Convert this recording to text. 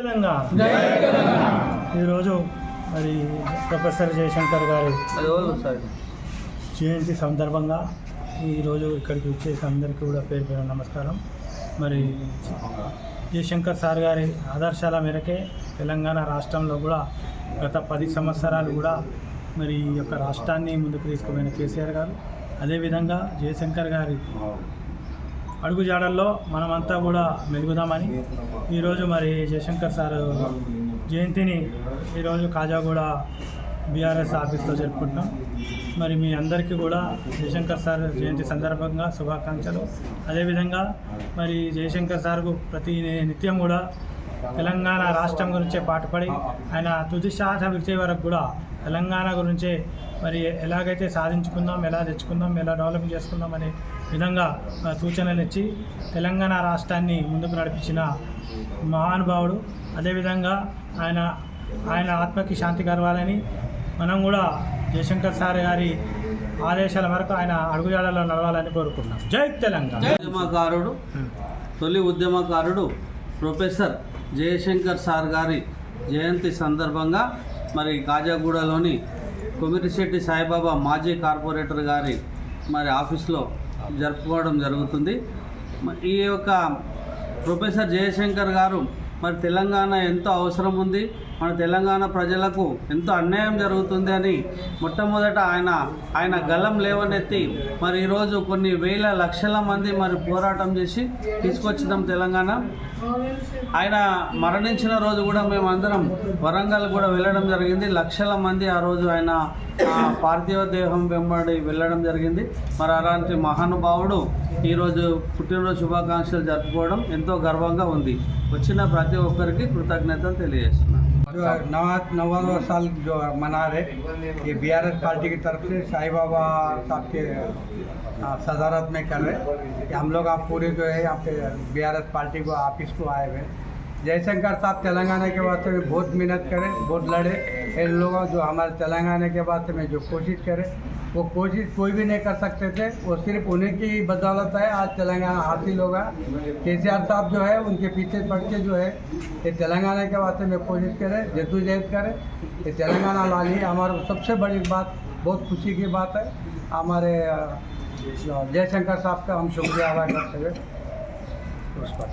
తెలంగాణ. ఈరోజు మరి ప్రొఫెసర్ జయశంకర్ గారి జయంతి సందర్భంగా ఈరోజు ఇక్కడికి వచ్చేసి అందరికీ కూడా పేరు పేరు నమస్కారం. మరి జయశంకర్ సార్ గారి ఆదర్శాల మేరకే తెలంగాణ రాష్ట్రంలో కూడా గత 10 సంవత్సరాలు కూడా మరి ఈ యొక్క రాష్ట్రాన్ని ముందుకు తీసుకుపోయిన కేసీఆర్ గారు, అదేవిధంగా జయశంకర్ గారి అడుగుజాడల్లో మనమంతా కూడా మెలుగుదామని ఈరోజు మరి జయశంకర్ సార్ జయంతిని ఈరోజు కాజాగూడ బీఆర్ఎస్ ఆఫీస్లో జరుపుకుంటున్నాం. మరి మీ అందరికీ కూడా జయశంకర్ సార్ జయంతి సందర్భంగా శుభాకాంక్షలు. అదేవిధంగా మరి జయశంకర్ సార్కు ప్రతి నిత్యం కూడా తెలంగాణ రాష్ట్రం గురించే పాటుపడి ఆయన తుది శ్వాస విడిచే వరకు కూడా తెలంగాణ గురించే మరి ఎలాగైతే సాధించుకుందాం, ఎలా తెచ్చుకుందాం, ఎలా డెవలప్ చేసుకుందాం అనే విధంగా సూచనలు ఇచ్చి తెలంగాణ రాష్ట్రాన్ని ముందుకు నడిపించిన మహానుభావుడు. అదేవిధంగా ఆయన ఆత్మకి శాంతి కలగాలని మనం కూడా జయశంకర్ సార్ గారి ఆదేశాల వరకు ఆయన అడుగుజాడల్లో నడవాలని కోరుకుంటున్నాం. జై తెలంగాణ. తొలి ఉద్యమకారుడు ప్రొఫెసర్ జయశంకర్ సార్ గారి జయంతి సందర్భంగా మరి కాజాగూడలోని కొమిరిశెట్టి సాయిబాబా మాజీ కార్పొరేటర్ గారి మరి ఆఫీస్లో జరుపుకోవడం జరుగుతుంది. ఈ యొక్క ప్రొఫెసర్ జయశంకర్ గారు మరి తెలంగాణ ఎంతో అవసరం ఉంది, మన తెలంగాణ ప్రజలకు ఎంతో అన్యాయం జరుగుతుంది అని మొట్టమొదట ఆయన గలం లేవనెత్తి మరి ఈరోజు కొన్ని వేల లక్షల మంది మరి పోరాటం చేసి తీసుకొచ్చినాం తెలంగాణ. ఆయన మరణించిన రోజు కూడా మేమందరం వరంగల్ కూడా వెళ్ళడం జరిగింది. లక్షల మంది ఆ రోజు ఆయన పార్థివ దేహం వెంబడి వెళ్ళడం జరిగింది. మరి అలాంటి మహానుభావుడు ఈరోజు పుట్టినరోజు శుభాకాంక్షలు జరుపుకోవడం ఎంతో గర్వంగా ఉంది. వచ్చిన ప్రతి ఒక్కరికి కృతజ్ఞతలు తెలియజేస్తున్నాను. जो 9वां साल जो मना रहे, ये बीआरएस पार्टी की तरफ से साई बाबा साहब के सदारत में कर रहे कि हम लोग आप पूरे जो है यहाँ पे बीआरएस पार्टी को ऑफिस को आए हुए। जयशंकर साहब तेलंगाना के वास्ते में बहुत मेहनत करे, बहुत लड़े। इन लोगों जो हमारे तेलंगाना के वास्ते में जो कोशिश करे वो कोशिश कोई भी नहीं कर सकते थे, वो सिर्फ उन्हीं की बदौलत है आज तेलंगाना हासिल होगा। केसीआर साहब जो है उनके पीछे पड़ के जो है ये तेलंगाना के वास्ते में कोशिश करे, जद्दोजहद करे, ये तेलंगाना ला ली। हमारे सबसे बड़ी बात, बहुत खुशी की बात है, हमारे जयशंकर साहब का हम शुक्रिया अदा करते हुए उस पर